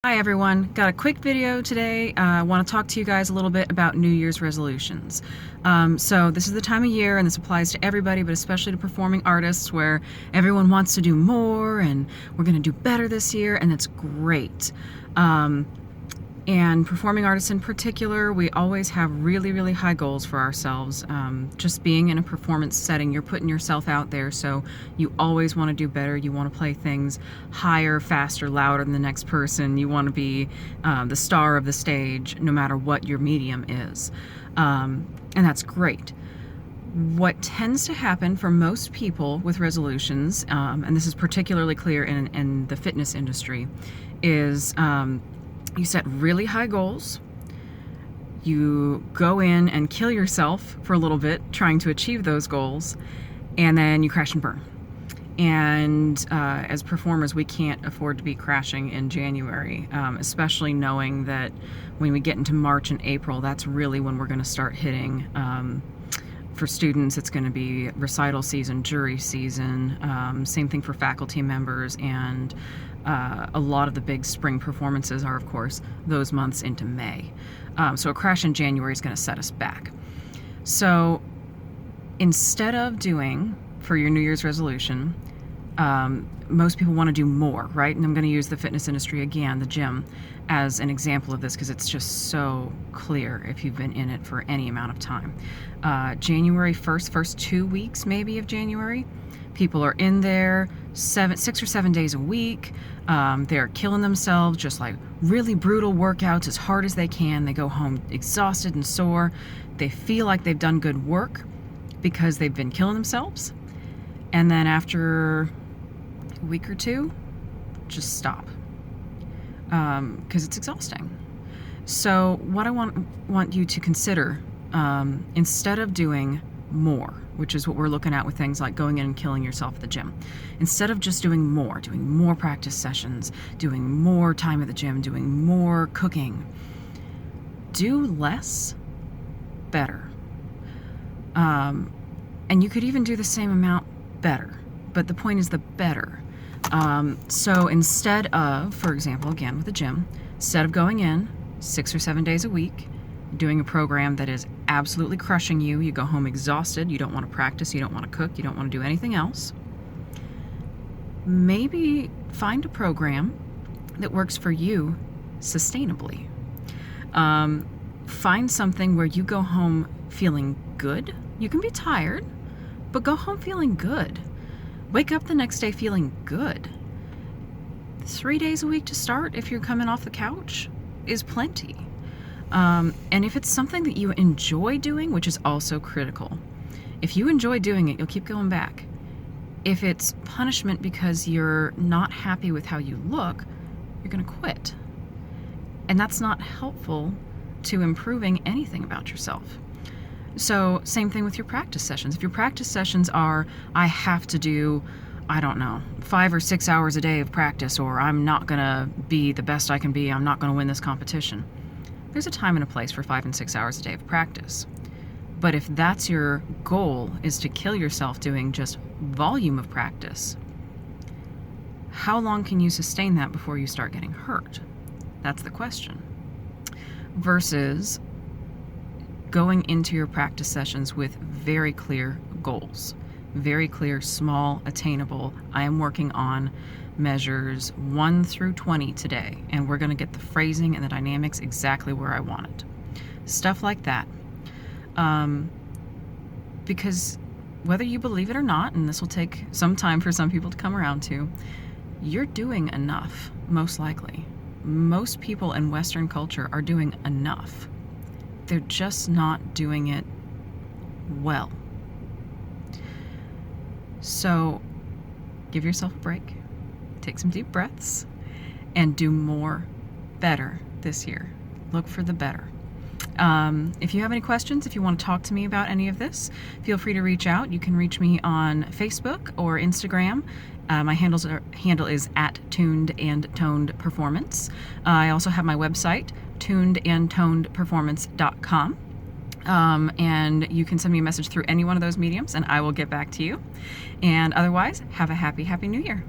Hi everyone, got a quick video today. I want to talk to you guys a little bit about New Year's resolutions. So this is the time of year and this applies to everybody, but especially to performing artists where everyone wants to do more and we're going to do better this year, and that's great. And performing artists in particular, we always have really high goals for ourselves. Just being in a performance setting, you're putting yourself out there, so you always want to do better. You want to play things higher, faster, louder than the next person. You want to be the star of the stage, no matter what your medium is. And that's great. What tends to happen for most people with resolutions, and this is particularly clear in the fitness industry, is you set really high goals, you go in and kill yourself for a little bit trying to achieve those goals, and then you crash and burn. And as performers, we can't afford to be crashing in January, especially knowing that when we get into March and April, that's really when we're going to start hitting. For students, it's going to be recital season, jury season, same thing for faculty members, and a lot of the big spring performances are, of course, those months into May. So a crash in January is going to set us back. So instead of doing, for your New Year's resolution, most people want to do more, right? And I'm going to use the fitness industry again, the gym, as an example of this because it's just so clear if you've been in it for any amount of time. January 1st, first 2 weeks maybe of January, people are in there 6 or 7 days a week. They're killing themselves, just like really brutal workouts as hard as they can. They go home exhausted and sore. They feel like they've done good work because they've been killing themselves. And then after a week or two, just stop. Because it's exhausting. So what I want you to consider, instead of doing more, which is what we're looking at with things like going in and killing yourself at the gym, instead of just doing more practice sessions, doing more time at the gym, doing more cooking, do less better. And you could even do the same amount better, but the point is the better. So instead of, for example, again with the gym, instead of going in 6 or 7 days a week, doing a program that is absolutely crushing you, you go home exhausted, you don't want to practice, you don't want to cook, you don't want to do anything else, maybe find a program that works for you sustainably. Find something where you go home feeling good. You can be tired, but go home feeling good. Wake up the next day feeling good. 3 days a week to start, if you're coming off the couch, is plenty. And if it's something that you enjoy doing, which is also critical, if you enjoy doing it, you'll keep going back. If it's punishment because you're not happy with how you look, you're going to quit. And that's not helpful to improving anything about yourself. So same thing with your practice sessions. If your practice sessions are, I have to do, I don't know, 5 or 6 hours a day of practice, or I'm not going to be the best I can be, I'm not going to win this competition. There's a time and a place for 5 and 6 hours a day of practice. But if that's your goal, is to kill yourself doing just volume of practice, how long can you sustain that before you start getting hurt? That's the question. Versus going into your practice sessions with very clear goals, very clear, small, attainable, I am working on measures 1 through 20 today, and we're going to get the phrasing and the dynamics exactly where I want it. Stuff like that. Because whether you believe it or not, and this will take some time for some people to come around to, you're doing enough, most likely. Most people in Western culture are doing enough. They're just not doing it well. So give yourself a break, take some deep breaths, and do more, better this year. Look for the better. If you have any questions, if you want to talk to me about any of this, feel free to reach out. You can reach me on Facebook or Instagram. My handle is @tunedandtonedperformance. I also have my website, tunedandtonedperformance.com. And you can send me a message through any one of those mediums and I will get back to you. And otherwise, have a happy New Year.